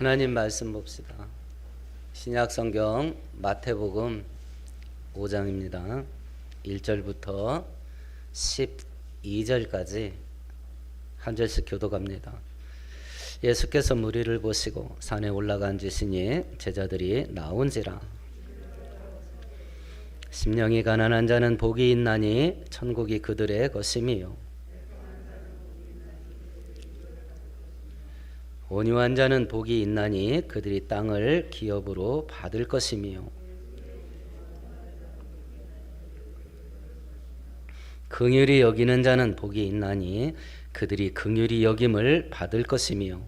하나님 말씀 봅시다. 신약성경 마태복음 5장입니다. 1절부터 12절까지 한 절씩 교독합니다. 예수께서 무리를 보시고 산에 올라가 앉으시니 제자들이 나온지라. 심령이 가난한 자는 복이 있나니 천국이 그들의 것임이요. 온유한 자는 복이 있나니 그들이 땅을 기업으로 받을 것임이요. 긍휼히 여기는 자는 복이 있나니 그들이 긍휼히 여김을 받을 것임이요.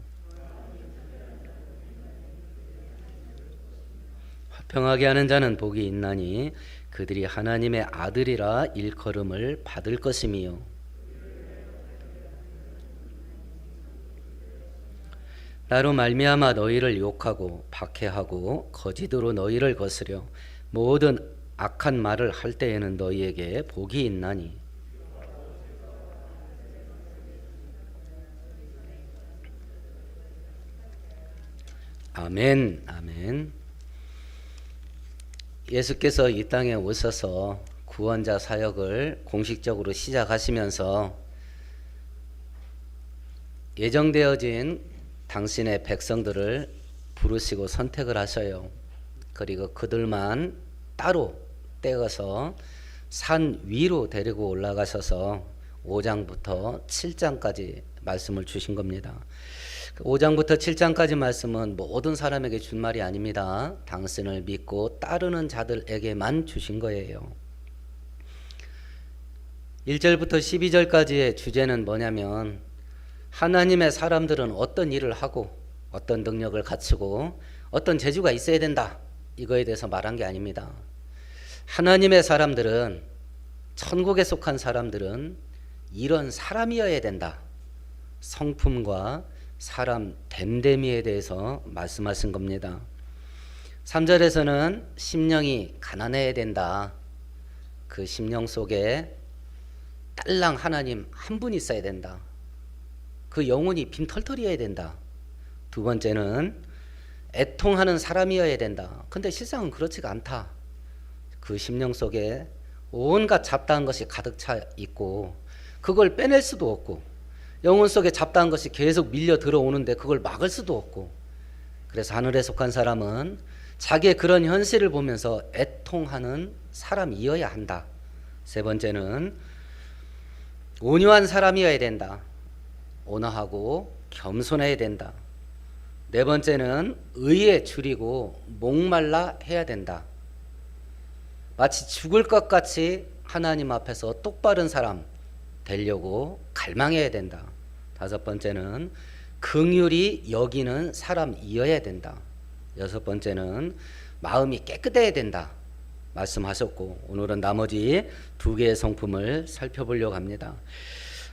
화평하게 하는 자는 복이 있나니 그들이 하나님의 아들이라 일컬음을 받을 것임이요. 나로 말미암아 너희를 욕하고 박해하고 거짓으로 너희를 거스려 모든 악한 말을 할 때에는 너희에게 복이 있나니. 아멘, 아멘. 예수께서 이 땅에 오셔서 구원자 사역을 공식적으로 시작하시면서 예정되어진 당신의 백성들을 부르시고 선택을 하셔요. 그리고 그들만 따로 떼어서 산 위로 데리고 올라가셔서 5장부터 7장까지 말씀을 주신 겁니다. 5장부터 7장까지 말씀은 모든 사람에게 준 말이 아닙니다. 당신을 믿고 따르는 자들에게만 주신 거예요. 1절부터 12절까지의 주제는 뭐냐면 하나님의 사람들은 어떤 일을 하고 어떤 능력을 갖추고 어떤 재주가 있어야 된다, 이거에 대해서 말한 게 아닙니다. 하나님의 사람들은, 천국에 속한 사람들은 이런 사람이어야 된다, 성품과 사람 됨됨이에 대해서 말씀하신 겁니다. 3절에서는 심령이 가난해야 된다, 그 심령 속에 딸랑 하나님 한 분 있어야 된다, 그 영혼이 빈털털이어야 된다. 두 번째는 애통하는 사람이어야 된다. 근데 실상은 그렇지가 않다. 그 심령 속에 온갖 잡다한 것이 가득 차 있고 그걸 빼낼 수도 없고, 영혼 속에 잡다한 것이 계속 밀려 들어오는데 그걸 막을 수도 없고, 그래서 하늘에 속한 사람은 자기의 그런 현실을 보면서 애통하는 사람이어야 한다. 세 번째는 온유한 사람이어야 된다. 온화하고 겸손해야 된다. 네 번째는 의에 줄이고 목말라 해야 된다. 마치 죽을 것 같이 하나님 앞에서 똑바른 사람 되려고 갈망해야 된다. 다섯 번째는 긍휼히 여기는 사람이어야 된다. 여섯 번째는 마음이 깨끗해야 된다 말씀하셨고, 오늘은 나머지 두 개의 성품을 살펴보려고 합니다.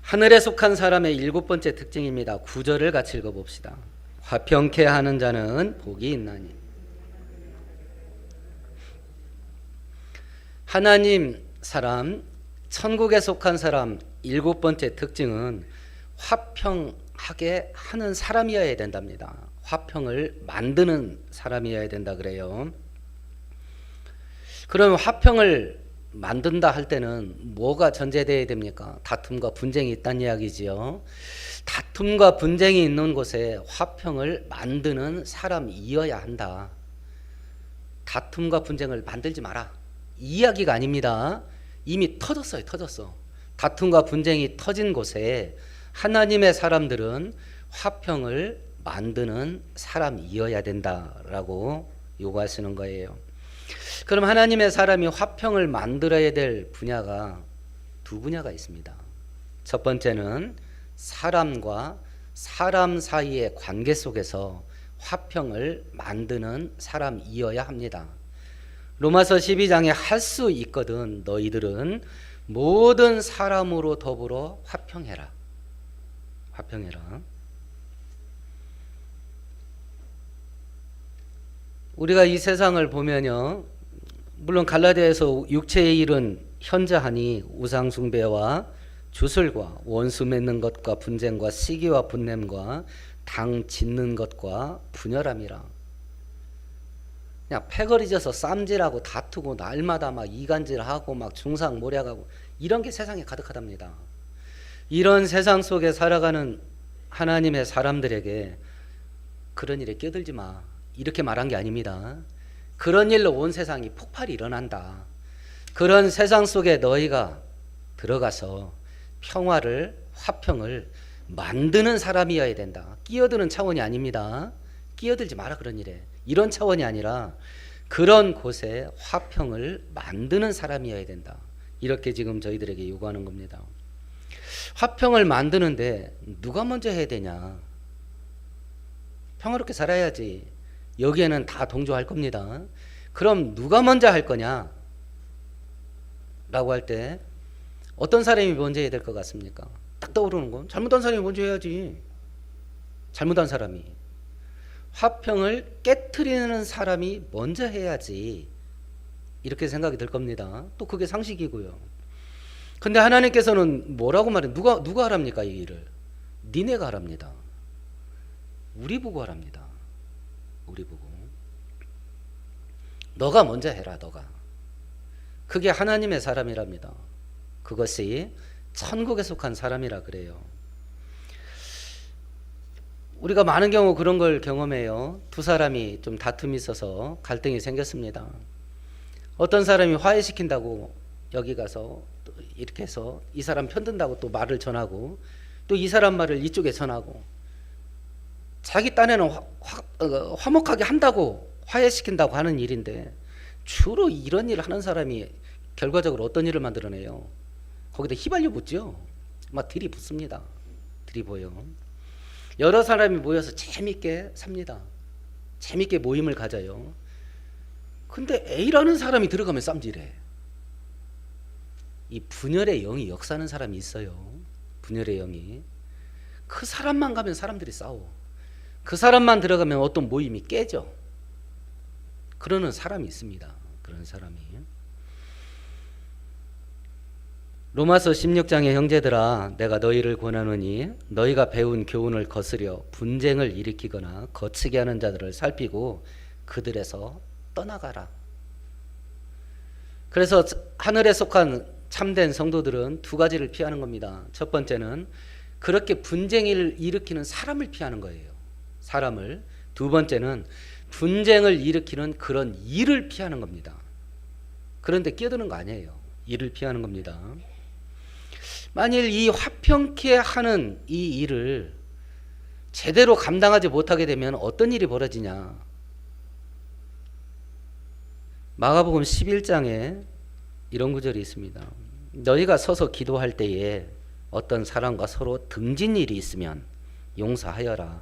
하늘에 속한 사람의 7번째 특징입니다. 9절을 같이 읽어봅시다. 화평케 하는 자는 복이 있나니. 하나님 사람, 천국에 속한 사람 7번째 특징은 화평하게 하는 사람이어야 된답니다. 화평을 만드는 사람이어야 된다 그래요. 그럼 화평을 만든다 할 때는 뭐가 전제되어야 됩니까? 다툼과 분쟁이 있다는 이야기지요. 다툼과 분쟁이 있는 곳에 화평을 만드는 사람이어야 한다. 다툼과 분쟁을 만들지 마라, 이 이야기가 아닙니다. 이미 터졌어요. 터졌어. 다툼과 분쟁이 터진 곳에 하나님의 사람들은 화평을 만드는 사람이어야 된다라고 요구하시는 거예요. 그럼 하나님의 사람이 화평을 만들어야 될 분야가 두 분야가 있습니다. 첫 번째는 사람과 사람 사이의 관계 속에서 화평을 만드는 사람이어야 합니다. 로마서 12장에 할 수 있거든 너희들은 모든 사람으로 더불어 화평해라. 화평해라. 우리가 이 세상을 보면요, 물론 갈라디아에서 육체의 일은 현저하니 우상숭배와 주술과 원수 맺는 것과 분쟁과 시기와 분냄과 당 짓는 것과 분열함이라. 그냥 패거리져서 쌈질하고 다투고 날마다 막 이간질하고 막 중상모략하고 이런 게 세상에 가득하답니다. 이런 세상 속에 살아가는 하나님의 사람들에게 그런 일에 끼어들지 마, 이렇게 말한 게 아닙니다. 그런 일로 온 세상이 폭발이 일어난다. 그런 세상 속에 너희가 들어가서 평화를, 화평을 만드는 사람이어야 된다. 끼어드는 차원이 아닙니다. 끼어들지 마라 그런 일에. 이런 차원이 아니라 그런 곳에 화평을 만드는 사람이어야 된다. 이렇게 지금 저희들에게 요구하는 겁니다. 화평을 만드는데 누가 먼저 해야 되냐? 평화롭게 살아야지. 여기에는 다 동조할 겁니다. 그럼 누가 먼저 할 거냐? 라고 할 때 어떤 사람이 먼저 해야 될 것 같습니까? 딱 떠오르는 건 잘못한 사람이 먼저 해야지. 잘못한 사람이. 화평을 깨트리는 사람이 먼저 해야지. 이렇게 생각이 들 겁니다. 또 그게 상식이고요. 근데 하나님께서는 뭐라고 말해? 누가 하랍니까? 이 일을. 니네가 하랍니다. 우리 보고 하랍니다. 우리 보고. 너가 먼저 해라. 너가. 그게 하나님의 사람이랍니다. 그것이 천국에 속한 사람이라 그래요. 우리가 많은 경우 그런 걸 경험해요. 두 사람이 좀 다툼이 있어서 갈등이 생겼습니다. 어떤 사람이 화해시킨다고 여기 가서 또 이렇게 해서 이 사람 편든다고 또 말을 전하고 또 이 사람 말을 이쪽에 전하고 자기 딴에는 화목하게 한다고 화해시킨다고 하는 일인데 주로 이런 일을 하는 사람이 결과적으로 어떤 일을 만들어내요? 거기다 휘발유 붓죠. 막 들이붓습니다. 들이부어요. 여러 사람이 모여서 재밌게 삽니다. 재밌게 모임을 가져요. 근데 A라는 사람이 들어가면 쌈질해. 이 분열의 영이 역사하는 사람이 있어요. 분열의 영이. 그 사람만 가면 사람들이 싸워. 그 사람만 들어가면 어떤 모임이 깨져. 그러는 사람이 있습니다. 그런 사람이. 로마서 16장의 형제들아 내가 너희를 권하노니 너희가 배운 교훈을 거스려 분쟁을 일으키거나 거치게 하는 자들을 살피고 그들에서 떠나가라. 그래서 하늘에 속한 참된 성도들은 두 가지를 피하는 겁니다. 첫 번째는 그렇게 분쟁을 일으키는 사람을 피하는 거예요. 사람을. 두 번째는 분쟁을 일으키는 그런 일을 피하는 겁니다. 그런데 끼어드는 거 아니에요. 일을 피하는 겁니다. 만일 이 화평케 하는 이 일을 제대로 감당하지 못하게 되면 어떤 일이 벌어지냐? 마가복음 11장에 이런 구절이 있습니다. 너희가 서서 기도할 때에 어떤 사람과 서로 등진 일이 있으면 용서하여라.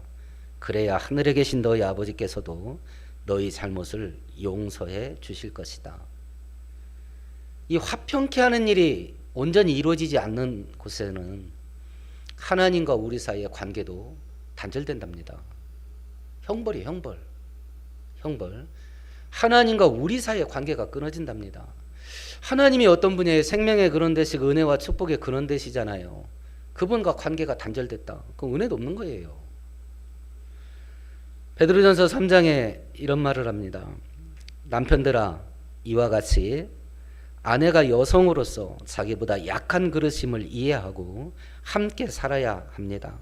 그래야 하늘에 계신 너희 아버지께서도 너희 잘못을 용서해 주실 것이다. 이 화평케 하는 일이 온전히 이루어지지 않는 곳에는 하나님과 우리 사이의 관계도 단절된답니다. 형벌이에요. 형벌. 하나님과 우리 사이의 관계가 끊어진답니다. 하나님이 어떤 분이에요? 생명의 그런 대식, 은혜와 축복의 그런 대시잖아요. 그분과 관계가 단절됐다. 그럼 은혜도 없는 거예요. 베드로전서 3장에 이런 말을 합니다. 남편들아 이와 같이 아내가 여성으로서 자기보다 약한 그릇임을 이해하고 함께 살아야 합니다.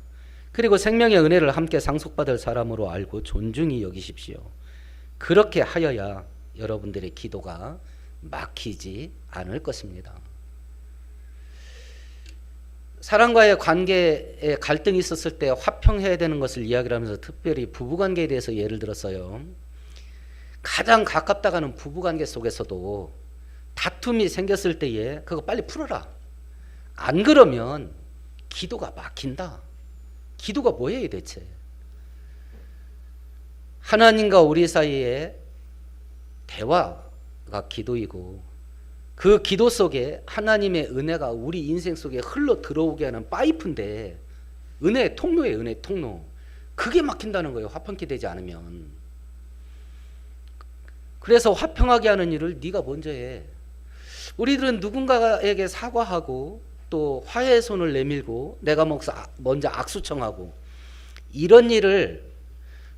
그리고 생명의 은혜를 함께 상속받을 사람으로 알고 존중히 여기십시오. 그렇게 하여야 여러분들의 기도가 막히지 않을 것입니다. 사람과의 관계에 갈등이 있었을 때 화평해야 되는 것을 이야기를 하면서 특별히 부부관계에 대해서 예를 들었어요. 가장 가깝다가는 부부관계 속에서도 다툼이 생겼을 때에 그거 빨리 풀어라. 안 그러면 기도가 막힌다. 기도가 뭐예요 대체? 하나님과 우리 사이에 대화가 기도이고 그 기도 속에 하나님의 은혜가 우리 인생 속에 흘러 들어오게 하는 파이프인데 은혜의 통로예요. 은혜의 통로. 그게 막힌다는 거예요. 화평케 되지 않으면. 그래서 화평하게 하는 일을 네가 먼저 해. 우리들은 누군가에게 사과하고 또 화해의 손을 내밀고 내가 먼저 악수청하고 이런 일을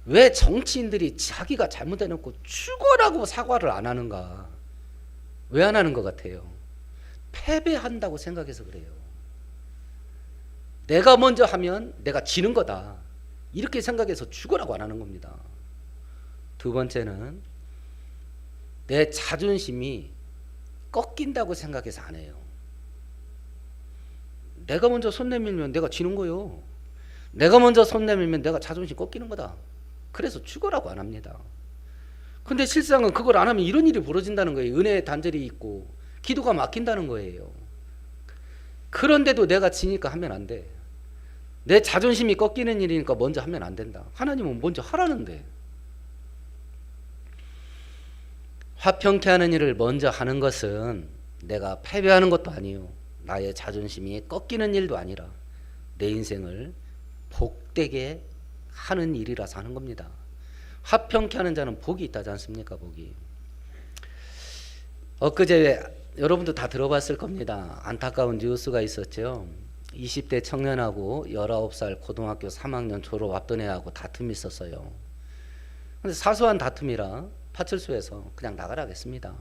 왜 정치인들이 자기가 잘못해놓고 죽어라고 사과를 안 하는가? 왜 안 하는 것 같아요? 패배한다고 생각해서 그래요. 내가 먼저 하면 내가 지는 거다, 이렇게 생각해서 죽어라고 안 하는 겁니다. 두 번째는 내 자존심이 꺾인다고 생각해서 안 해요. 내가 먼저 손 내밀면 내가 지는 거요. 내가 먼저 손 내밀면 내가 자존심 꺾이는 거다. 그래서 죽어라고 안 합니다. 근데 실상은 그걸 안 하면 이런 일이 벌어진다는 거예요. 은혜의 단절이 있고 기도가 막힌다는 거예요. 그런데도 내가 지니까 하면 안 돼. 내 자존심이 꺾이는 일이니까 먼저 하면 안 된다. 하나님은 먼저 하라는데. 화평케 하는 일을 먼저 하는 것은 내가 패배하는 것도 아니요, 나의 자존심이 꺾이는 일도 아니라 내 인생을 복되게 하는 일이라서 하는 겁니다. 화평케 하는 자는 복이 있다지 않습니까? 복이. 엊그제 여러분도 다 들어봤을 겁니다. 안타까운 뉴스가 있었죠. 20대 청년하고 19살 고등학교 3학년 졸업 앞둔 애하고 다툼이 있었어요. 근데 사소한 다툼이라 파출소에서 그냥 나가라고 했습니다.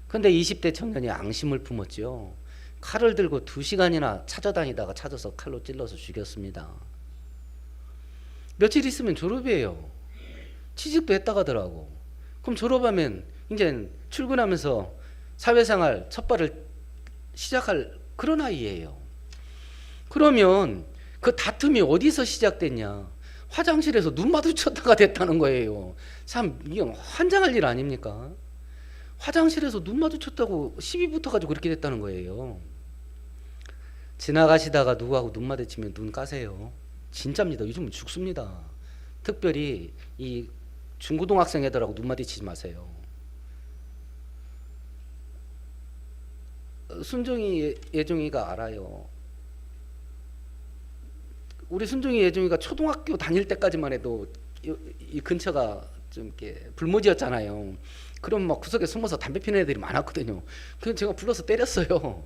근데 20대 청년이 앙심을 품었죠. 칼을 들고 2시간이나 찾아다니다가 찾아서 칼로 찔러서 죽였습니다. 며칠 있으면 졸업이에요. 취직도 했다가 하더라고. 그럼 졸업하면 이제 출근하면서 사회생활 첫 발을 시작할 그런 나이예요. 그러면 그 다툼이 어디서 시작됐냐? 화장실에서 눈 마주쳤다가 됐다는 거예요. 참 이게 환장할 일 아닙니까? 화장실에서 눈 마주쳤다고 시비 붙어가지고 그렇게 됐다는 거예요. 지나가시다가 누구하고 눈 마주치면 눈 까세요. 진짜입니다. 요즘은 죽습니다. 특별히 이 중고등학생 애들하고 눈 마주치지 마세요. 순종이 예종이가 알아요. 우리 순종이 예종이가 초등학교 다닐 때까지만 해도 이 근처가 좀 이렇게 불모지였잖아요. 그럼 막 구석에 숨어서 담배 피는 애들이 많았거든요. 그래서 제가 불러서 때렸어요.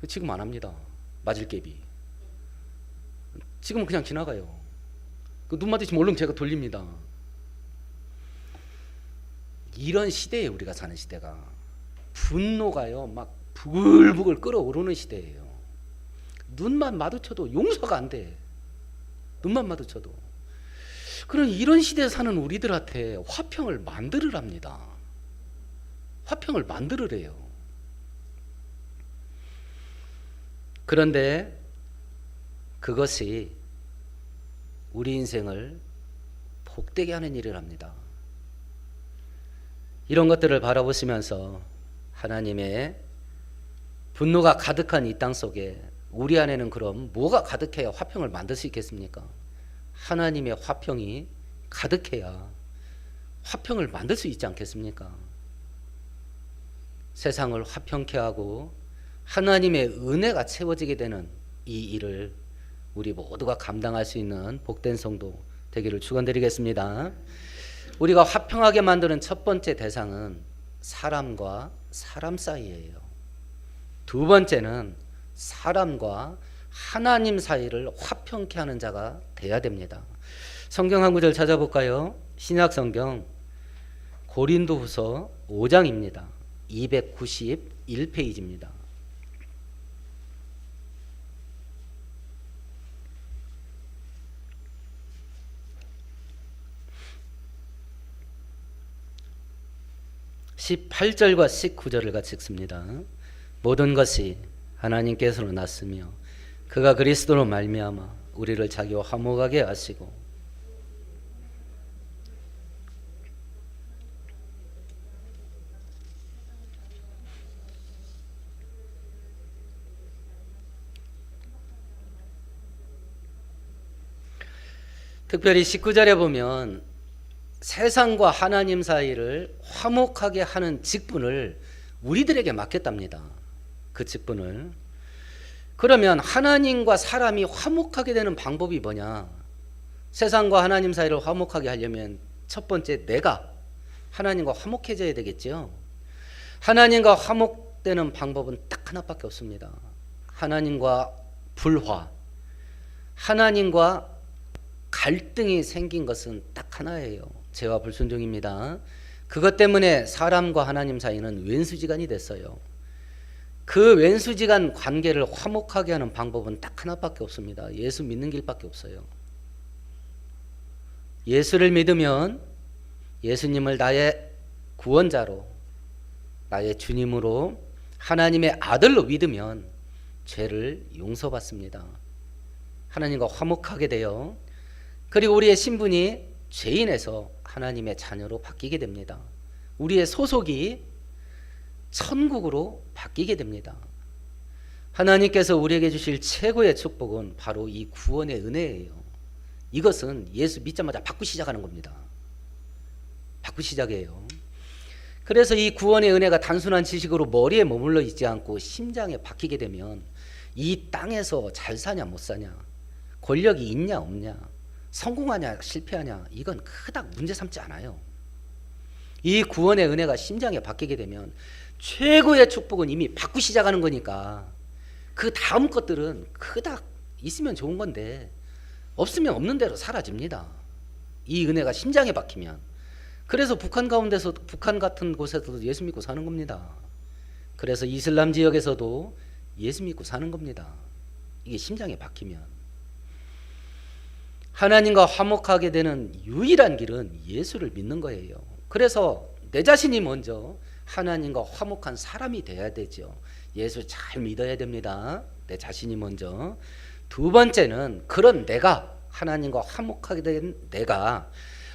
지금 안 합니다. 맞을 갭이. 지금은 그냥 지나가요. 눈 마주치면 얼른 제가 돌립니다. 이런 시대에 우리가 사는 시대가 분노가요 막 부글부글 끓어오르는 시대예요. 눈만 마주쳐도 용서가 안 돼. 눈만 마주쳐도. 그런 이런 시대에 사는 우리들한테 화평을 만들으랍니다. 화평을 만들으래요. 그런데 그것이 우리 인생을 복되게 하는 일이랍니다. 이런 것들을 바라보시면서 하나님의 분노가 가득한 이 땅 속에 우리 안에는 그럼 뭐가 가득해야 화평을 만들 수 있겠습니까? 하나님의 화평이 가득해야 화평을 만들 수 있지 않겠습니까? 세상을 화평케 하고 하나님의 은혜가 채워지게 되는 이 일을 우리 모두가 감당할 수 있는 복된 성도 되기를 축원드리겠습니다. 우리가 화평하게 만드는 첫 번째 대상은 사람과 사람 사이예요. 두 번째는 사람과 하나님 사이를 화평케 하는 자가 돼야 됩니다. 성경 한 구절 찾아볼까요? 신약 성경 고린도후서 5장입니다. 291페이지입니다. (18절과 19절을 같이 읽습니다. 모든 것이 하나님께서로 났으며 그가 그리스도로 말미암아 우리를 자기와 화목하게 하시고 특별히 19절에 보면 세상과 하나님 사이를 화목하게 하는 직분을 우리들에게 맡겼답니다. 그 직분을. 그러면 하나님과 사람이 화목하게 되는 방법이 뭐냐? 세상과 하나님 사이를 화목하게 하려면 첫 번째 내가 하나님과 화목해져야 되겠죠. 하나님과 화목되는 방법은 딱 하나밖에 없습니다. 하나님과 불화, 하나님과 갈등이 생긴 것은 딱 하나예요. 죄와 불순종입니다. 그것 때문에 사람과 하나님 사이는 왼수지간이 됐어요. 그 왼수지간 관계를 화목하게 하는 방법은 딱 하나밖에 없습니다. 예수 믿는 길밖에 없어요. 예수를 믿으면, 예수님을 나의 구원자로, 나의 주님으로, 하나님의 아들로 믿으면 죄를 용서받습니다. 하나님과 화목하게 되어, 그리고 우리의 신분이 죄인에서 하나님의 자녀로 바뀌게 됩니다. 우리의 소속이 천국으로 바뀌게 됩니다. 하나님께서 우리에게 주실 최고의 축복은 바로 이 구원의 은혜예요. 이것은 예수 믿자마자 받고 시작하는 겁니다. 받고 시작이에요. 그래서 이 구원의 은혜가 단순한 지식으로 머리에 머물러 있지 않고 심장에 박히게 되면 이 땅에서 잘 사냐 못 사냐, 권력이 있냐 없냐, 성공하냐 실패하냐, 이건 그닥 문제 삼지 않아요. 이 구원의 은혜가 심장에 박히게 되면 최고의 축복은 이미 받고 시작하는 거니까 그 다음 것들은 그닥 있으면 좋은 건데 없으면 없는 대로 사라집니다. 이 은혜가 심장에 박히면. 그래서 북한 가운데서, 북한 같은 곳에서도 예수 믿고 사는 겁니다. 그래서 이슬람 지역에서도 예수 믿고 사는 겁니다. 이게 심장에 박히면. 하나님과 화목하게 되는 유일한 길은 예수를 믿는 거예요. 그래서 내 자신이 먼저 하나님과 화목한 사람이 돼야 되죠. 예수 잘 믿어야 됩니다. 내 자신이 먼저. 두 번째는 그런 내가, 하나님과 화목하게 된 내가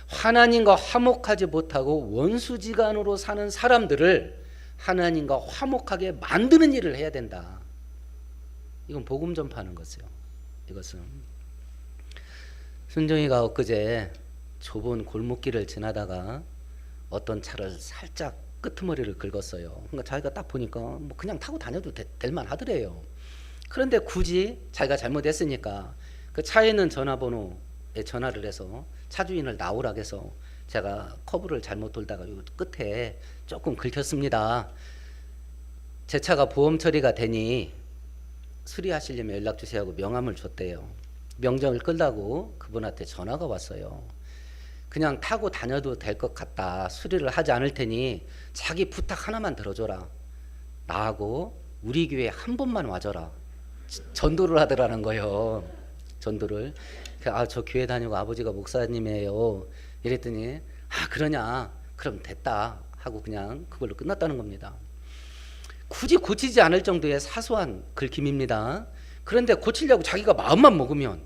하나님과 화목하지 못하고 원수지간으로 사는 사람들을 하나님과 화목하게 만드는 일을 해야 된다. 이건 복음 전파하는 것이에요. 이것은 순종이가 엊그제 좁은 골목길을 지나다가 어떤 차를 살짝 끄트머리를 긁었어요. 그러니까 자기가 딱 보니까 뭐 그냥 타고 다녀도 될 만하더래요. 그런데 굳이 자기가 잘못했으니까 그 차에 있는 전화번호에 전화를 해서 차주인을 나오라고 해서 제가 커브를 잘못 돌다가 요 끝에 조금 긁혔습니다. 제 차가 보험 처리가 되니 수리하시려면 연락 주세요 하고 명함을 줬대요. 명령을 끌라고 그분한테 전화가 왔어요. 그냥 타고 다녀도 될 것 같다. 수리를 하지 않을 테니 자기 부탁 하나만 들어줘라. 나하고 우리 교회 한 번만 와줘라. 전도를 하더라는 거예요. 전도를. 저 교회 다니고 아버지가 목사님이에요. 이랬더니 그러냐. 그럼 됐다 하고 그냥 그걸로 끝났다는 겁니다. 굳이 고치지 않을 정도의 사소한 긁힘입니다. 그런데 고치려고 자기가 마음만 먹으면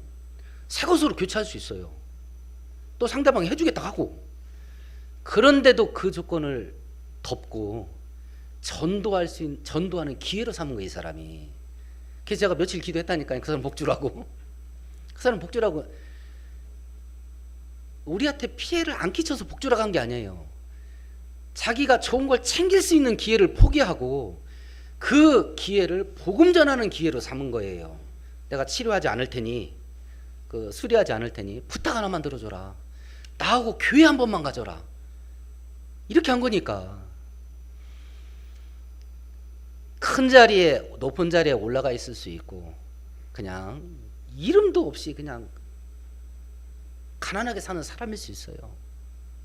새 것으로 교체할 수 있어요. 또 상대방이 해주겠다 하고. 그런데도 그 조건을 덮고 전도하는 기회로 삼은 거예요, 이 사람이. 그래서 제가 며칠 기도했다니까요. 그 사람 복주라고. 그 사람 복주라고. 우리한테 피해를 안 끼쳐서 복주라고 한 게 아니에요. 자기가 좋은 걸 챙길 수 있는 기회를 포기하고 그 기회를 복음 전하는 기회로 삼은 거예요. 내가 치료하지 않을 테니, 수리하지 않을 테니 부탁 하나만 들어줘라. 나하고 교회 한 번만 가줘라. 이렇게 한 거니까. 큰 자리에, 높은 자리에 올라가 있을 수 있고 그냥 이름도 없이 그냥 가난하게 사는 사람일 수 있어요.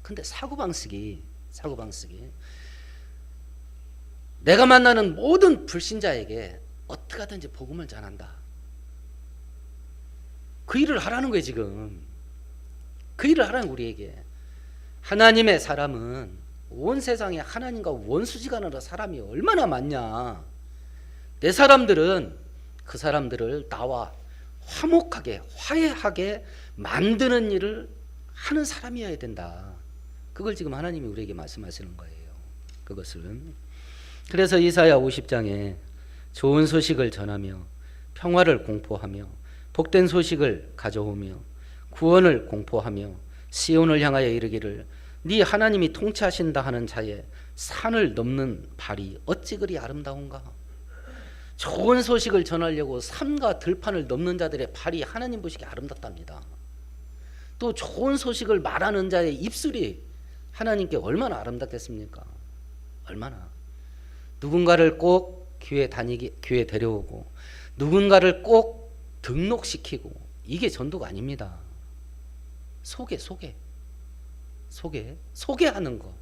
근데 사고방식이 내가 만나는 모든 불신자에게 어떻게 하든지 복음을 전한다. 그 일을 하라는 거예요. 지금 그 일을 하라는 우리에게. 하나님의 사람은 온 세상에 하나님과 원수지간으로 사람이 얼마나 많냐. 내 사람들은 그 사람들을 나와 화목하게 화해하게 만드는 일을 하는 사람이어야 된다. 그걸 지금 하나님이 우리에게 말씀하시는 거예요. 그것은. 그래서 이사야 50장에 좋은 소식을 전하며 평화를 공포하며 복된 소식을 가져오며 구원을 공포하며 시온을 향하여 이르기를 네 하나님이 통치하신다 하는 자의 산을 넘는 발이 어찌 그리 아름다운가. 좋은 소식을 전하려고 산과 들판을 넘는 자들의 발이 하나님 보시기에 아름답답니다. 또 좋은 소식을 말하는 자의 입술이 하나님께 얼마나 아름답겠습니까? 얼마나. 누군가를 꼭 교회 데려오고 누군가를 꼭 등록시키고 이게 전도가 아닙니다. 소개하는 거.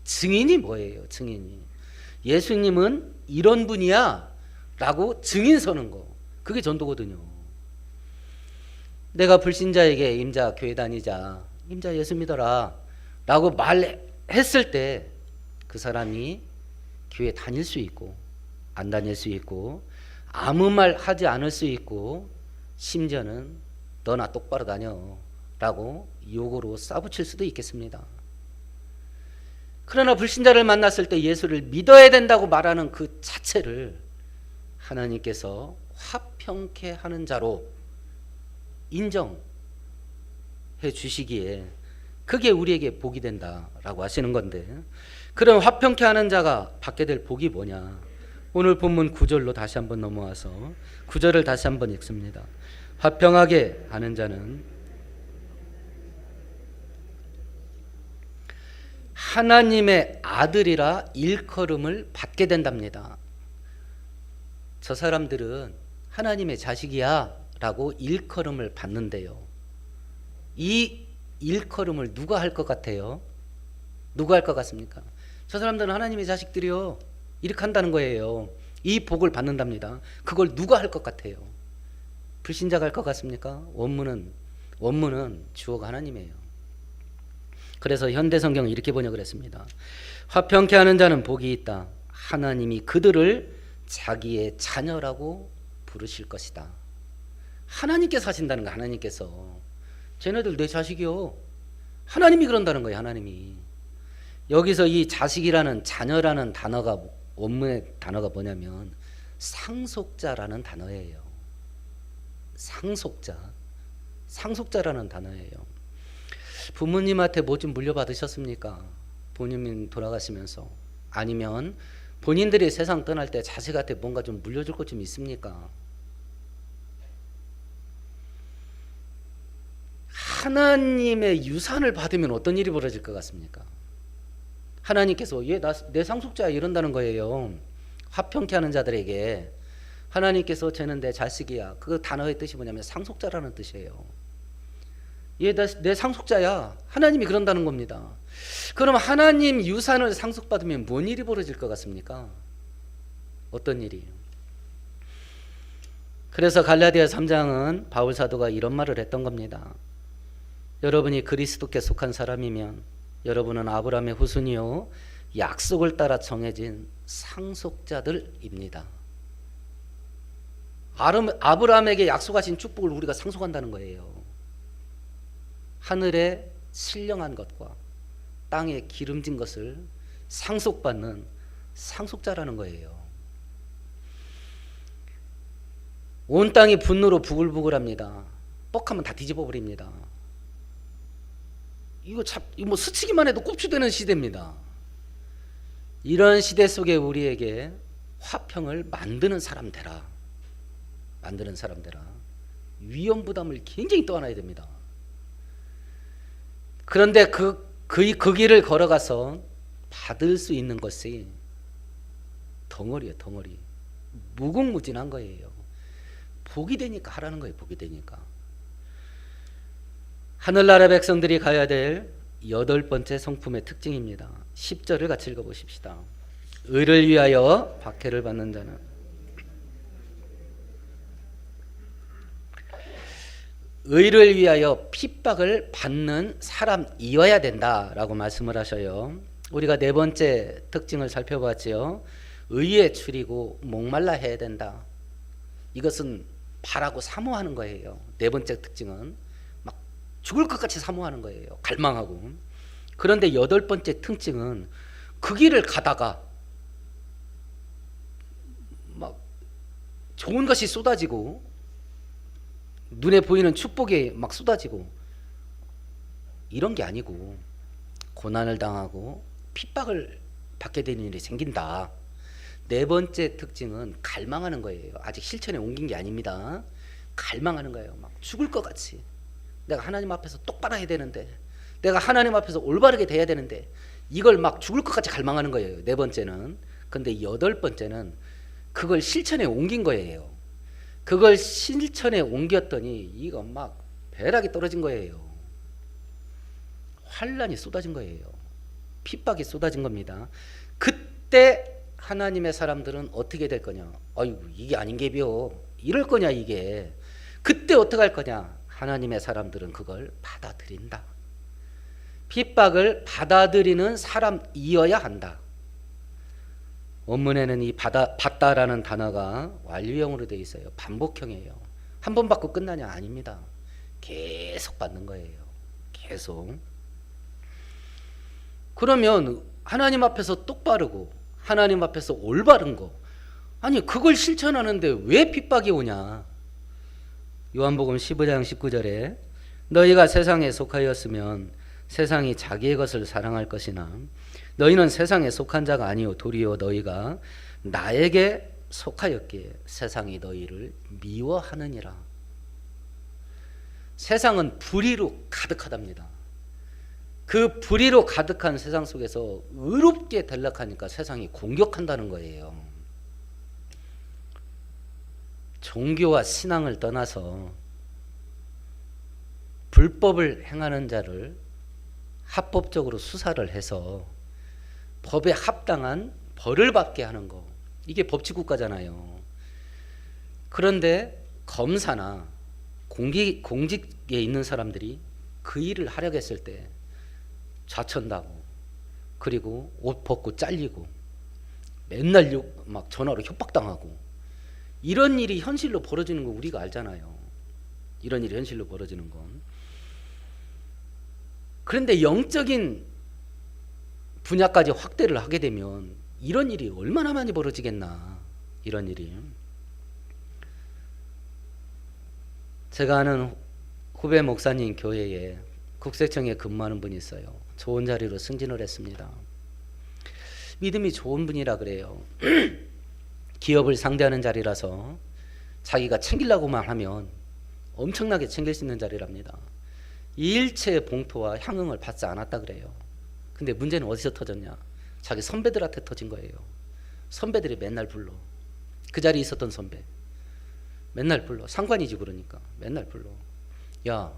증인이 뭐예요? 증인이. 예수님은 이런 분이야 라고 증인 서는 거. 그게 전도거든요. 내가 불신자에게 임자 교회 다니자, 임자 예수 믿어라 라고 말했을 때 그 사람이 교회 다닐 수 있고 안 다닐 수 있고 아무 말 하지 않을 수 있고 심지어는 너나 똑바로 다녀 라고 욕으로 싸붙일 수도 있겠습니다. 그러나 불신자를 만났을 때 예수를 믿어야 된다고 말하는 그 자체를 하나님께서 화평케 하는 자로 인정해 주시기에 그게 우리에게 복이 된다라고 하시는 건데, 그런 화평케 하는 자가 받게 될 복이 뭐냐? 오늘 본문 9절로 다시 한번 넘어와서 9절을 다시 한번 읽습니다. 화평하게 하는 자는 하나님의 아들이라 일컬음을 받게 된답니다. 저 사람들은 하나님의 자식이야 라고 일컬음을 받는데요, 이 일컬음을 누가 할 것 같아요? 누가 할 것 같습니까? 저 사람들은 하나님의 자식들이요 이렇게 한다는 거예요. 이 복을 받는답니다. 그걸 누가 할 것 같아요? 불신자가 할 것 같습니까? 원문은 주어가 하나님이에요. 그래서 현대 성경은 이렇게 번역을 했습니다. 화평케 하는 자는 복이 있다. 하나님이 그들을 자기의 자녀라고 부르실 것이다. 하나님께서 하신다는 거야. 하나님께서. 쟤네들 내 자식이요. 하나님이 그런다는 거예요. 하나님이. 여기서 이 자식이라는 자녀라는 단어가, 원문의 단어가 뭐냐면 상속자라는 단어예요. 상속자라는 단어예요. 부모님한테 뭐 좀 물려받으셨습니까? 부모님 돌아가시면서. 아니면 본인들이 세상 떠날 때 자식한테 뭔가 좀 물려줄 것 좀 있습니까? 하나님의 유산을 받으면 어떤 일이 벌어질 것 같습니까? 하나님께서 얘 내 상속자야 이런다는 거예요. 화평케 하는 자들에게 하나님께서 쟤는 내 자식이야. 그 단어의 뜻이 뭐냐면 상속자라는 뜻이에요. 얘 내 상속자야. 하나님이 그런다는 겁니다. 그럼 하나님 유산을 상속받으면 뭔 일이 벌어질 것 같습니까? 어떤 일이? 그래서 갈라디아 3장은 바울 사도가 이런 말을 했던 겁니다. 여러분이 그리스도께 속한 사람이면 여러분은 아브라함의 후손이요 약속을 따라 정해진 상속자들입니다. 아브라함에게 약속하신 축복을 우리가 상속한다는 거예요. 하늘에 신령한 것과 땅에 기름진 것을 상속받는 상속자라는 거예요. 온 땅이 분노로 부글부글합니다. 뻑하면 다 뒤집어 버립니다. 이거 뭐 스치기만 해도 꼽추되는 시대입니다. 이런 시대 속에 우리에게 화평을 만드는 사람 되라. 위험 부담을 굉장히 떠안아야 됩니다. 그런데 그 길을 걸어가서 받을 수 있는 것이 덩어리예요. 덩어리. 무궁무진한 거예요. 복이 되니까 하라는 거예요. 복이 되니까. 하늘나라 백성들이 가야 될 8번째 성품의 특징입니다. 10절을 같이 읽어보십시다. 의를 위하여 박해를 받는 자는 의를 위하여 핍박을 받는 사람이어야 된다라고 말씀을 하셔요. 우리가 4번째 특징을 살펴봤지요. 의에 추리고 목말라 해야 된다. 이것은 바라고 사모하는 거예요. 4번째 특징은 막 죽을 것 같이 사모하는 거예요. 갈망하고. 그런데 8번째 특징은 그 길을 가다가 막 좋은 것이 쏟아지고 눈에 보이는 축복이 막 쏟아지고 이런 게 아니고 고난을 당하고 핍박을 받게 되는 일이 생긴다. 4번째 특징은 갈망하는 거예요. 아직 실천에 옮긴 게 아닙니다. 갈망하는 거예요. 막 죽을 것 같이. 내가 하나님 앞에서 똑바로 해야 되는데, 내가 하나님 앞에서 올바르게 돼야 되는데, 이걸 막 죽을 것 같이 갈망하는 거예요. 4번째는. 근데 8번째는 그걸 실천에 옮긴 거예요. 그걸 실천에 옮겼더니 이거 막 배락이 떨어진 거예요. 환란이 쏟아진 거예요. 핍박이 쏟아진 겁니다. 그때 하나님의 사람들은 어떻게 될 거냐? 아이고 이게 아닌 게비요. 이럴 거냐 이게. 그때 어떻게 할 거냐? 하나님의 사람들은 그걸 받아들인다. 핍박을 받아들이는 사람이어야 한다. 원문에는 이 받다라는 단어가 완료형으로 되어 있어요. 반복형이에요. 한 번 받고 끝나냐? 아닙니다. 계속 받는 거예요. 계속. 그러면 하나님 앞에서 똑바르고 하나님 앞에서 올바른 거, 아니 그걸 실천하는데 왜 핍박이 오냐? 요한복음 15장 19절에 너희가 세상에 속하였으면 세상이 자기의 것을 사랑할 것이나 너희는 세상에 속한 자가 아니요 도리어 너희가 나에게 속하였기에 세상이 너희를 미워하느니라. 세상은 불의로 가득하답니다. 그 불의로 가득한 세상 속에서 의롭게 되려하니까 세상이 공격한다는 거예요. 종교와 신앙을 떠나서 불법을 행하는 자를 합법적으로 수사를 해서 법에 합당한 벌을 받게 하는 거, 이게 법치국가잖아요. 그런데 검사나 공직에 있는 사람들이 그 일을 하려고 했을 때 좌천당하고, 그리고 옷 벗고 잘리고, 맨날 막 전화로 협박당하고, 이런 일이 현실로 벌어지는 거 우리가 알잖아요. 이런 일이 현실로 벌어지는 건. 그런데 영적인 분야까지 확대를 하게 되면 이런 일이 얼마나 많이 벌어지겠나. 이런 일이. 제가 아는 후배 목사님 교회에 국세청에 근무하는 분이 있어요. 좋은 자리로 승진을 했습니다. 믿음이 좋은 분이라 그래요. 기업을 상대하는 자리라서 자기가 챙기려고만 하면 엄청나게 챙길 수 있는 자리랍니다. 일체의 봉투와 향응을 받지 않았다 그래요. 근데 문제는 어디서 터졌냐? 자기 선배들한테 터진 거예요. 선배들이 맨날 불러. 그 자리에 있었던 선배 맨날 불러. 상관이지 그러니까 맨날 불러. 야,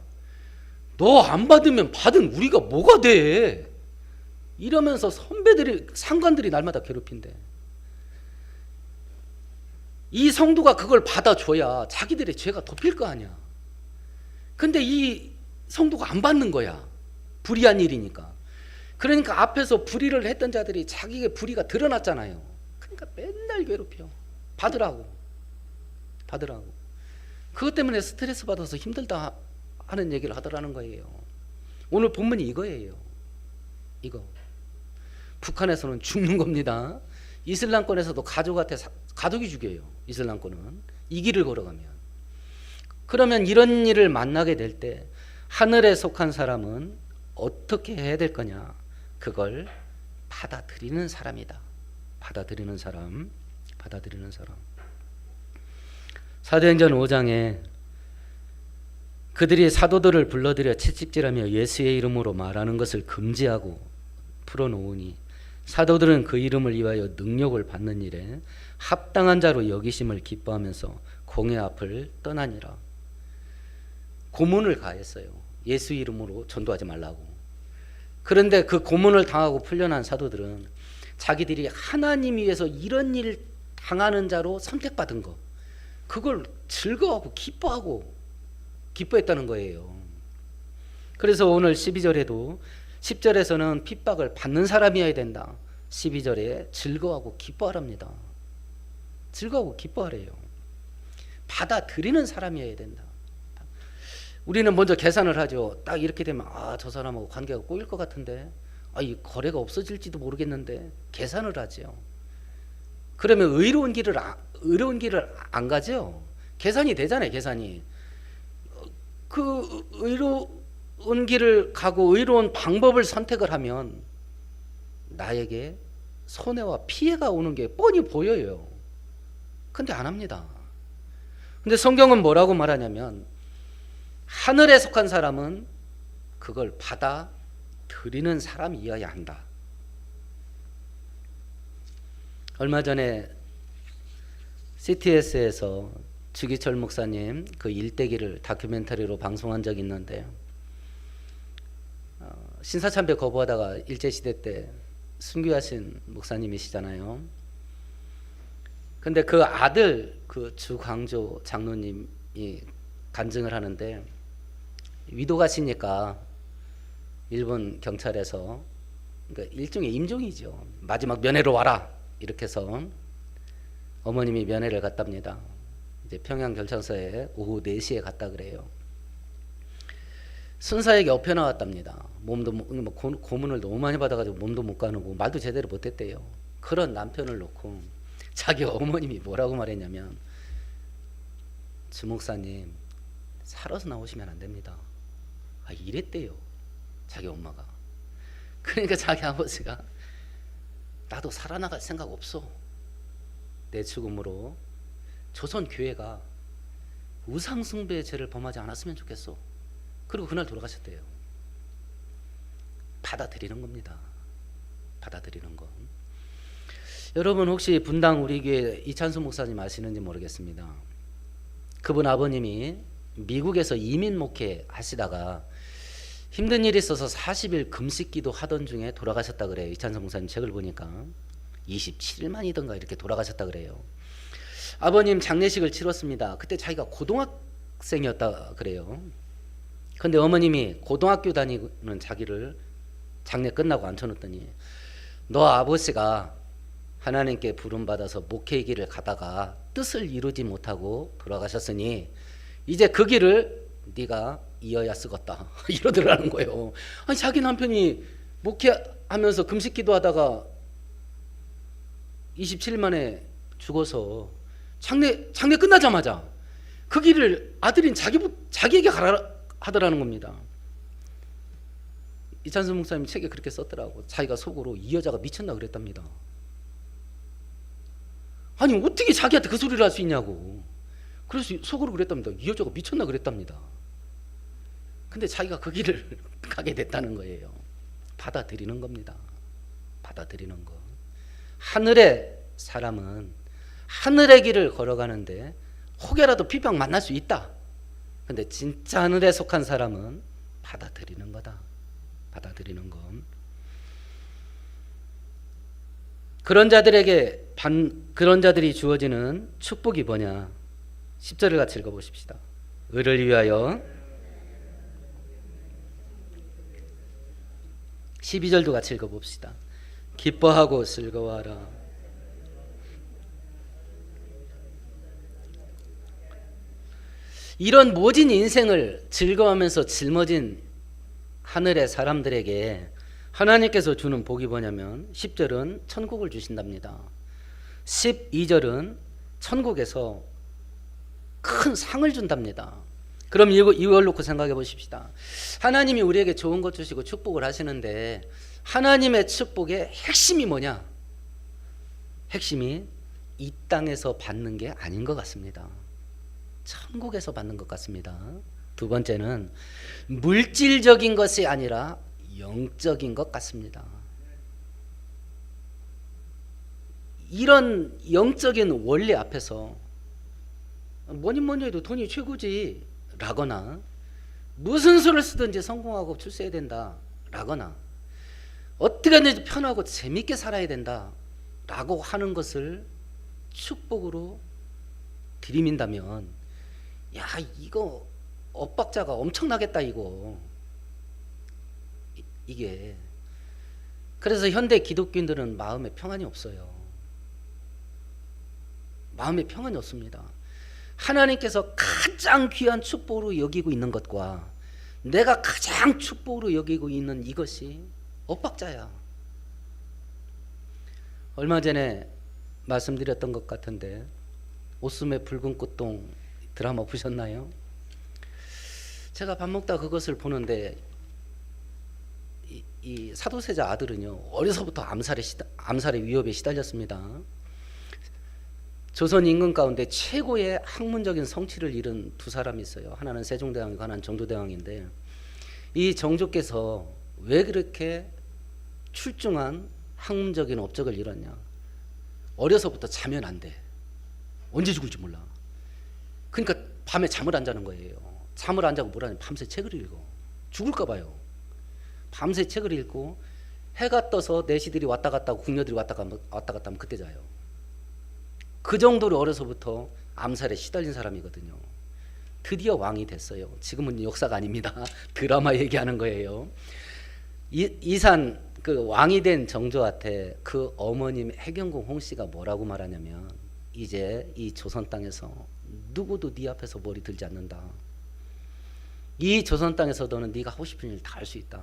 너 안 받으면 받은 우리가 뭐가 돼? 이러면서 선배들이, 상관들이 날마다 괴롭힌대. 이 성도가 그걸 받아줘야 자기들의 죄가 덮일 거 아니야. 근데 이 성도가 안 받는 거야. 불의한 일이니까. 그러니까 앞에서 불의를 했던 자들이 자기의 불의가 드러났잖아요. 그러니까 맨날 괴롭혀. 받으라고. 그것 때문에 스트레스 받아서 힘들다 하는 얘기를 하더라는 거예요. 오늘 본문이 이거예요. 이거. 북한에서는 죽는 겁니다. 이슬람권에서도 가족이 죽여요. 이슬람권은. 이 길을 걸어가면. 그러면 이런 일을 만나게 될 때 하늘에 속한 사람은 어떻게 해야 될 거냐? 그걸 받아들이는 사람이다. 받아들이는 사람. 사도행전 5장에 그들이 사도들을 불러들여 채찍질하며 예수의 이름으로 말하는 것을 금지하고 풀어놓으니 사도들은 그 이름을 위하여 능력을 받는 일에 합당한 자로 여기심을 기뻐하면서 공회 앞을 떠나니라. 고문을 가했어요. 예수 이름으로 전도하지 말라고. 그런데 그 고문을 당하고 풀려난 사도들은 자기들이 하나님 위해서 이런 일 당하는 자로 선택받은 거, 그걸 즐거워하고 기뻐했다는 거예요. 그래서 오늘 12절에도 10절에서는 핍박을 받는 사람이어야 된다. 12절에 즐거워하고 기뻐하랍니다. 즐거워하고 기뻐하래요. 받아들이는 사람이어야 된다. 우리는 먼저 계산을 하죠. 딱 이렇게 되면 저 사람하고 관계가 꼬일 것 같은데, 이 거래가 없어질지도 모르겠는데 계산을 하죠. 그러면 의로운 길을 안 가죠. 계산이 되잖아요. 계산이. 그 의로운 길을 가고 의로운 방법을 선택을 하면 나에게 손해와 피해가 오는 게 뻔히 보여요. 근데 안 합니다. 근데 성경은 뭐라고 말하냐면 하늘에 속한 사람은 그걸 받아들이는 사람이어야 한다. 얼마 전에 CTS에서 주기철 목사님 그 일대기를 다큐멘터리로 방송한 적이 있는데 신사참배 거부하다가 일제시대 때 순교하신 목사님이시잖아요. 근데 그 아들 그 주광조 장로님이 간증을 하는데, 위도가시니까 일본 경찰에서, 그러니까 일종의 임종이죠. 마지막 면회로 와라 이렇게 해서 어머님이 면회를 갔답니다. 이제 평양 결창서에 오후 4시에 갔다 그래요. 순사에게 엎여 나왔답니다. 몸도 고문을 너무 많이 받아가지고 몸도 못 가누고 말도 제대로 못했대요. 그런 남편을 놓고 자기 어머님이 뭐라고 말했냐면, 주목사님 살아서 나오시면 안 됩니다. 이랬대요, 자기 엄마가. 그러니까 자기 아버지가, 나도 살아나갈 생각 없어, 내 죽음으로 조선 교회가 우상 숭배의 죄를 범하지 않았으면 좋겠어. 그리고 그날 돌아가셨대요. 받아들이는 겁니다. 받아들이는 거. 여러분 혹시 분당 우리 교회 이찬수 목사님 아시는지 모르겠습니다. 그분 아버님이 미국에서 이민 목회 하시다가 힘든 일이 있어서 40일 금식기도 하던 중에 돌아가셨다 그래요. 이찬수 목사님 책을 보니까 27만이던가 이렇게 돌아가셨다 그래요. 아버님 장례식을 치렀습니다. 그때 자기가 고등학생이었다 그래요. 근데 어머님이 고등학교 다니는 자기를 장례 끝나고 앉혀놓더니, 너 아버지가 하나님께 부름받아서 목회의 길을 가다가 뜻을 이루지 못하고 돌아가셨으니 이제 그 길을 네가 이어야 쓰겄다 이러더라는 거예요. 아니, 자기 남편이 목회하면서 금식 기도하다가 27일 만에 죽어서 장례 끝나자마자 그 길을 아들인 자기에게 가라 하더라는 겁니다. 이찬수 목사님 책에 그렇게 썼더라고. 자기가 속으로 이 여자가 미쳤나 그랬답니다. 아니 어떻게 자기한테 그 소리를 할 수 있냐고. 그래서 속으로 그랬답니다. 이 여자가 미쳤나 그랬답니다. 근데 자기가 그 길을 가게 됐다는 거예요. 받아들이는 겁니다. 받아들이는 거. 하늘의 사람은 하늘의 길을 걸어가는데 혹여라도 비방 만날 수 있다. 근데 진짜 하늘에 속한 사람은 받아들이는 거다. 받아들이는 것. 그런 자들이 주어지는 축복이 뭐냐? 10절을 같이 읽어보십시다. 의를 위하여. 12절도 같이 읽어봅시다. 기뻐하고 즐거워하라. 이런 모진 인생을 즐거워하면서 짊어진 하늘의 사람들에게 하나님께서 주는 복이 뭐냐면 10절은 천국을 주신답니다. 12절은 천국에서 큰 상을 준답니다. 그럼 이걸 놓고 생각해 보십시다. 하나님이 우리에게 좋은 것 주시고 축복을 하시는데 하나님의 축복의 핵심이 뭐냐? 핵심이 이 땅에서 받는 게 아닌 것 같습니다. 천국에서 받는 것 같습니다. 두 번째는 물질적인 것이 아니라 영적인 것 같습니다. 이런 영적인 원리 앞에서 뭐니 해도 돈이 최고지 라거나, 무슨 수를 쓰든지 성공하고 출세해야 된다 라거나, 어떻게 하든지 편하고 재밌게 살아야 된다 라고 하는 것을 축복으로 들이민다면, 야 이거 엇박자가 엄청나겠다 이게. 그래서 현대 기독교인들은 마음에 평안이 없어요. 마음에 평안이 없습니다. 하나님께서 가장 귀한 축복으로 여기고 있는 것과 내가 가장 축복으로 여기고 있는 이것이 엇박자야. 얼마 전에 말씀드렸던 것 같은데, 오스의 붉은 꽃동 드라마 보셨나요? 제가 밥 먹다 그것을 보는데 이 사도세자 아들은요 어려서부터 암살의 위협에 시달렸습니다. 조선 임금 가운데 최고의 학문적인 성취를 이룬 두 사람이 있어요. 하나는 세종대왕이고 하나는 정조대왕인데, 이 정조께서 왜 그렇게 출중한 학문적인 업적을 이뤘냐? 어려서부터 자면 안 돼. 언제 죽을지 몰라. 그러니까 밤에 잠을 안 자는 거예요. 잠을 안 자고 뭐라냐? 밤새 책을 읽어. 죽을까 봐요. 밤새 책을 읽고 해가 떠서 내시들이 왔다 갔다 하고 궁녀들이 왔다 갔다 하면 그때 자요. 그 정도로 어려서부터 암살에 시달린 사람이거든요. 드디어 왕이 됐어요. 지금은 역사가 아닙니다. 드라마 얘기하는 거예요. 이산 그 왕이 된 정조한테 그 어머님 해경궁 홍씨가 뭐라고 말하냐면, 이제 이 조선 땅에서 누구도 네 앞에서 머리 들지 않는다. 이 조선 땅에서 너는 네가 하고 싶은 일 다 할 수 있다.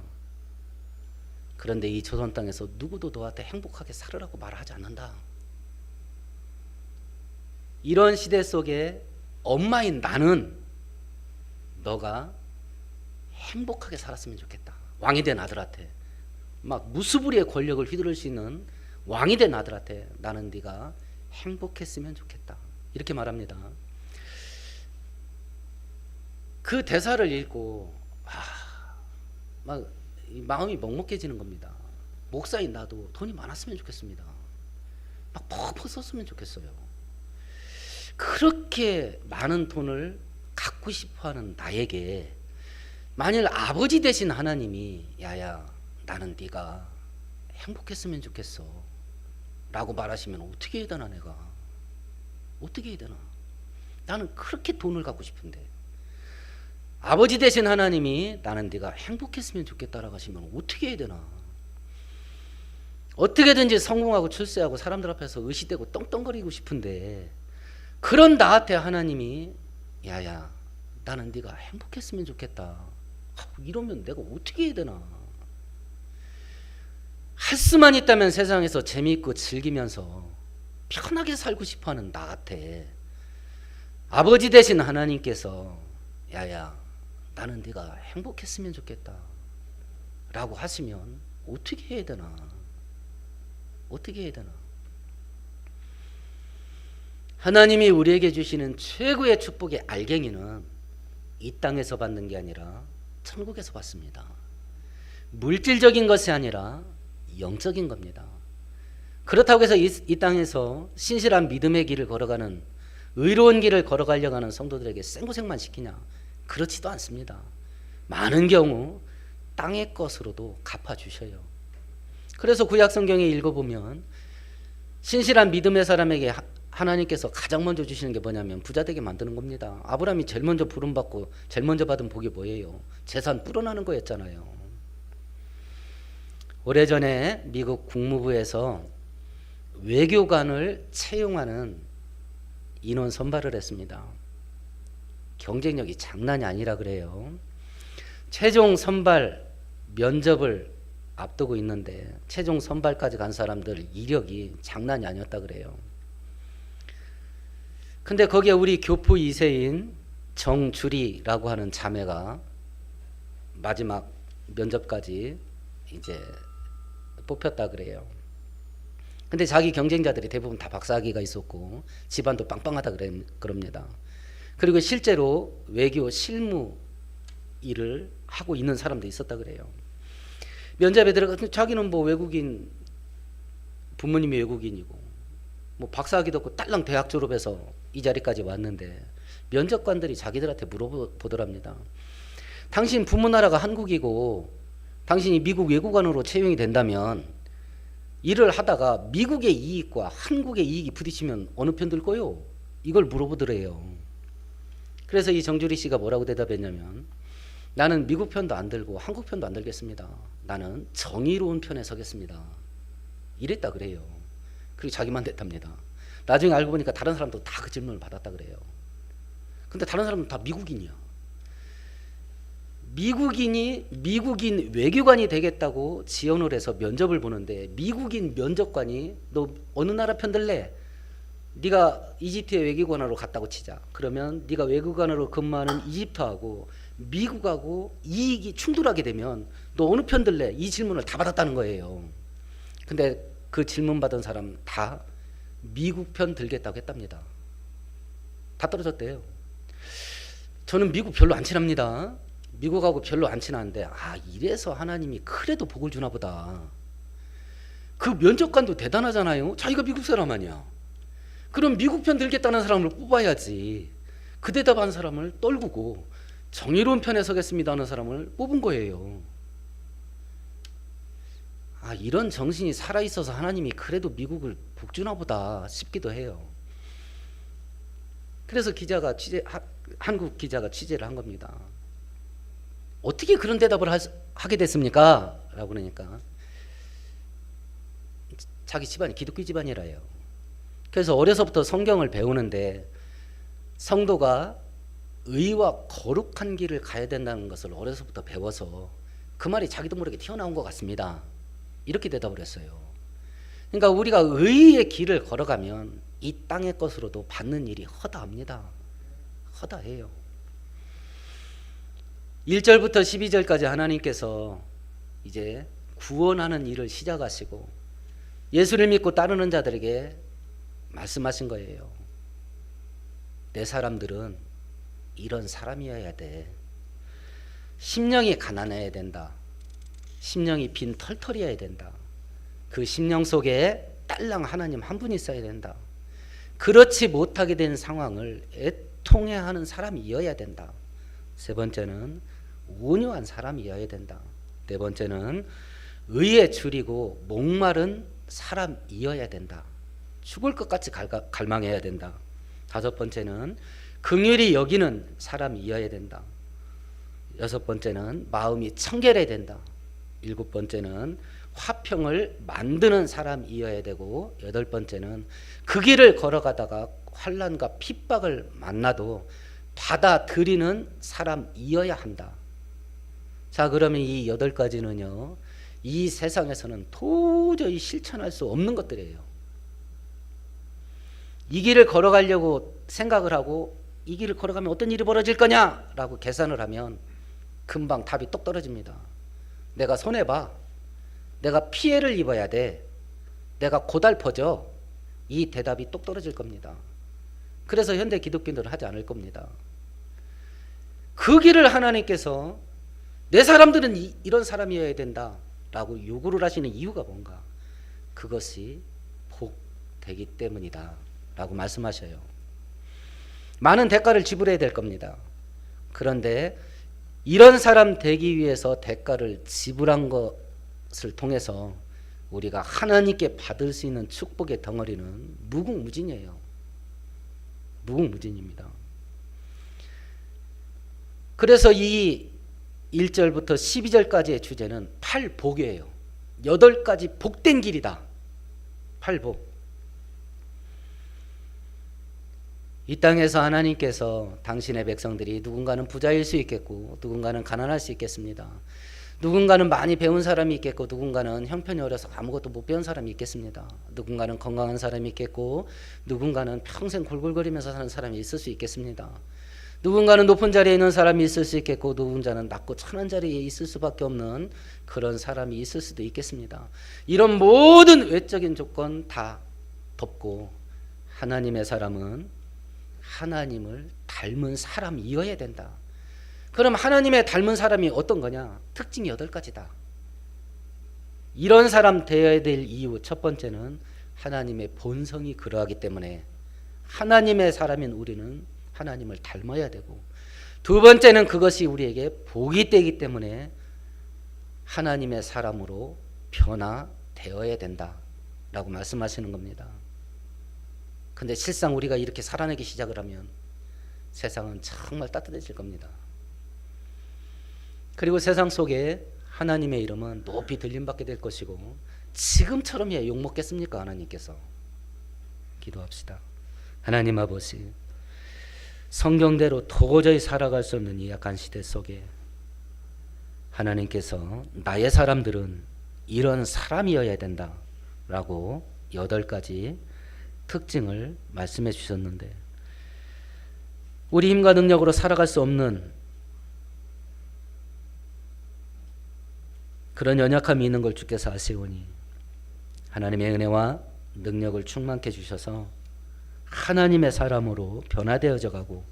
그런데 이 조선 땅에서 누구도 너한테 행복하게 살으라고 말하지 않는다. 이런 시대 속에 엄마인 나는 너가 행복하게 살았으면 좋겠다. 왕이 된 아들한테, 막 무수부리의 권력을 휘두를 수 있는 왕이 된 아들한테 나는 네가 행복했으면 좋겠다. 이렇게 말합니다. 그 대사를 읽고 막 마음이 먹먹해지는 겁니다. 목사인 나도 돈이 많았으면 좋겠습니다. 막 퍽퍽 썼으면 좋겠어요. 그렇게 많은 돈을 갖고 싶어하는 나에게 만일 아버지 되신 하나님이 야야 나는 네가 행복했으면 좋겠어 라고 말하시면 어떻게 해야 되나, 내가 어떻게 해야 되나. 나는 그렇게 돈을 갖고 싶은데 아버지 되신 하나님이 나는 네가 행복했으면 좋겠다라고 하시면 어떻게 해야 되나. 어떻게든지 성공하고 출세하고 사람들 앞에서 의시되고 떵떵거리고 싶은데 그런 나한테 하나님이 야야 나는 네가 행복했으면 좋겠다 이러면 내가 어떻게 해야 되나. 할 수만 있다면 세상에서 재미있고 즐기면서 편하게 살고 싶어하는 나한테 아버지 되신 하나님께서 야야 나는 네가 행복했으면 좋겠다 라고 하시면 어떻게 해야 되나. 어떻게 해야 되나. 하나님이 우리에게 주시는 최고의 축복의 알갱이는 이 땅에서 받는 게 아니라 천국에서 받습니다. 물질적인 것이 아니라 영적인 겁니다. 그렇다고 해서 이 땅에서 신실한 믿음의 길을 걸어가는, 의로운 길을 걸어가려고 하는 성도들에게 생고생만 시키냐? 그렇지도 않습니다. 많은 경우 땅의 것으로도 갚아주셔요. 그래서 구약 성경에 읽어보면 신실한 믿음의 사람에게 하나님께서 가장 먼저 주시는 게 뭐냐면 부자 되게 만드는 겁니다. 아브라함이 제일 먼저 부름받고 제일 먼저 받은 복이 뭐예요? 재산 불어나는 거였잖아요. 오래전에 미국 국무부에서 외교관을 채용하는 인원 선발을 했습니다. 경쟁력이 장난이 아니라 그래요. 최종 선발 면접을 앞두고 있는데 최종 선발까지 간 사람들 이력이 장난이 아니었다 그래요. 근데 거기에 우리 교포 2세인 정주리라고 하는 자매가 마지막 면접까지 이제 뽑혔다 그래요. 근데 자기 경쟁자들이 대부분 다 박사학위가 있었고 집안도 빵빵하다 그럽니다. 그리고 실제로 외교 실무 일을 하고 있는 사람도 있었다 그래요. 면접에 들어가서 자기는 뭐 외국인, 부모님이 외국인이고 뭐 박사학위도 없고 딸랑 대학 졸업해서 이 자리까지 왔는데 면접관들이 자기들한테 물어보더랍니다. 당신 부모 나라가 한국이고 당신이 미국 외교관으로 채용이 된다면 일을 하다가 미국의 이익과 한국의 이익이 부딪히면 어느 편 들 거요? 이걸 물어보더래요. 그래서 이 정주리 씨가 뭐라고 대답했냐면 나는 미국 편도 안 들고 한국 편도 안 들겠습니다. 나는 정의로운 편에 서겠습니다. 이랬다 그래요. 그리고 자기만 됐답니다. 나중에 알고 보니까 다른 사람도 다 그 질문을 받았다 그래요. 근데 다른 사람은 다 미국인이야. 미국인 외교관이 되겠다고 지원을 해서 면접을 보는데 미국인 면접관이 너 어느 나라 편 들래? 네가 이집트의 외교관으로 갔다고 치자. 그러면 네가 외교관으로 근무하는 이집트하고 미국하고 이익이 충돌하게 되면 너 어느 편 들래? 이 질문을 다 받았다는 거예요. 근데 그 질문 받은 사람 다 미국 편 들겠다고 했답니다. 다 떨어졌대요. 저는 미국 별로 안 친합니다. 미국하고 별로 안 친한데 이래서 하나님이 그래도 복을 주나 보다. 그 면접관도 대단하잖아요. 자기가 미국 사람 아니야. 그럼 미국 편 들겠다는 사람을 뽑아야지. 그 대답한 사람을 떨구고 정의로운 편에 서겠습니다 하는 사람을 뽑은 거예요. 이런 정신이 살아있어서 하나님이 그래도 미국을 복주나 보다 싶기도 해요. 그래서 한국 기자가 취재를 한 겁니다. 어떻게 그런 대답을 하게 됐습니까? 라고 그러니까 자기 집안이 기독교 집안이라요. 그래서 어려서부터 성경을 배우는데 성도가 의와 거룩한 길을 가야 된다는 것을 어려서부터 배워서 그 말이 자기도 모르게 튀어나온 것 같습니다. 이렇게 대답을 했어요. 그러니까 우리가 의의 길을 걸어가면 이 땅의 것으로도 받는 일이 허다합니다. 허다해요. 1절부터 12절까지 하나님께서 이제 구원하는 일을 시작하시고 예수를 믿고 따르는 자들에게 말씀하신 거예요. 내 사람들은 이런 사람이어야 돼. 심령이 가난해야 된다. 심령이 빈털털이어야 된다. 그 심령 속에 딸랑 하나님 한 분이 있어야 된다. 그렇지 못하게 된 상황을 애통해하는 사람이어야 된다. 세 번째는 온유한 사람이어야 된다. 네 번째는 의에 줄이고 목마른 사람이어야 된다. 죽을 것 같이 갈망해야 된다. 다섯 번째는 긍휼히 여기는 사람이어야 된다. 여섯 번째는 마음이 청결해야 된다. 일곱 번째는 화평을 만드는 사람이어야 되고, 여덟 번째는 그 길을 걸어가다가 환난과 핍박을 만나도 받아들이는 사람이어야 한다. 자, 그러면 이 8가지는요, 이 세상에서는 도저히 실천할 수 없는 것들이에요. 이 길을 걸어가려고 생각을 하고 이 길을 걸어가면 어떤 일이 벌어질 거냐라고 계산을 하면 금방 답이 똑 떨어집니다. 내가 손해봐. 내가 피해를 입어야 돼. 내가 고달퍼져. 이 대답이 똑 떨어질 겁니다. 그래서 현대 기독교인들은 하지 않을 겁니다. 그 길을 하나님께서 내 사람들은 이런 사람이어야 된다라고 요구를 하시는 이유가 뭔가? 그것이 복되기 때문이다 라고 말씀하셔요. 많은 대가를 지불해야 될 겁니다. 그런데 이런 사람 되기 위해서 대가를 지불한 것을 통해서 우리가 하나님께 받을 수 있는 축복의 덩어리는 무궁무진이에요. 무궁무진입니다. 그래서 이 1절부터 12절까지의 주제는 팔복이에요. 8가지 복된 길이다. 팔복. 이 땅에서 하나님께서 당신의 백성들이 누군가는 부자일 수 있겠고 누군가는 가난할 수 있겠습니다. 누군가는 많이 배운 사람이 있겠고 누군가는 형편이 어려서 아무것도 못 배운 사람이 있겠습니다. 누군가는 건강한 사람이 있겠고 누군가는 평생 골골거리면서 사는 사람이 있을 수 있겠습니다. 누군가는 높은 자리에 있는 사람이 있을 수 있겠고 누군가는 낮고 천한 자리에 있을 수밖에 없는 그런 사람이 있을 수도 있겠습니다. 이런 모든 외적인 조건 다 덮고 하나님의 사람은 하나님을 닮은 사람이어야 된다. 그럼 하나님의 닮은 사람이 어떤 거냐? 특징이 8가지다. 이런 사람 되어야 될 이유 첫 번째는 하나님의 본성이 그러하기 때문에 하나님의 사람인 우리는 하나님을 닮아야 되고, 두 번째는 그것이 우리에게 복이 되기 때문에 하나님의 사람으로 변화되어야 된다라고 말씀하시는 겁니다. 근데 실상 우리가 이렇게 살아내기 시작을 하면 세상은 정말 따뜻해질 겁니다. 그리고 세상 속에 하나님의 이름은 높이 들림받게 될 것이고, 지금처럼이야 욕먹겠습니까? 하나님께서. 기도합시다. 하나님 아버지, 성경대로 도저히 살아갈 수 없는 이 약한 시대 속에 하나님께서 나의 사람들은 이런 사람이어야 된다라고 8가지 특징을 말씀해 주셨는데, 우리 힘과 능력으로 살아갈 수 없는 그런 연약함이 있는 걸 주께서 아시오니 하나님의 은혜와 능력을 충만케 주셔서 하나님의 사람으로 변화되어져 가고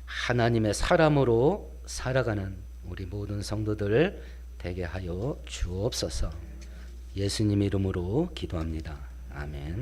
하나님의 사람으로 살아가는 우리 모든 성도들 되게 하여 주옵소서. 예수님 이름으로 기도합니다. 아멘.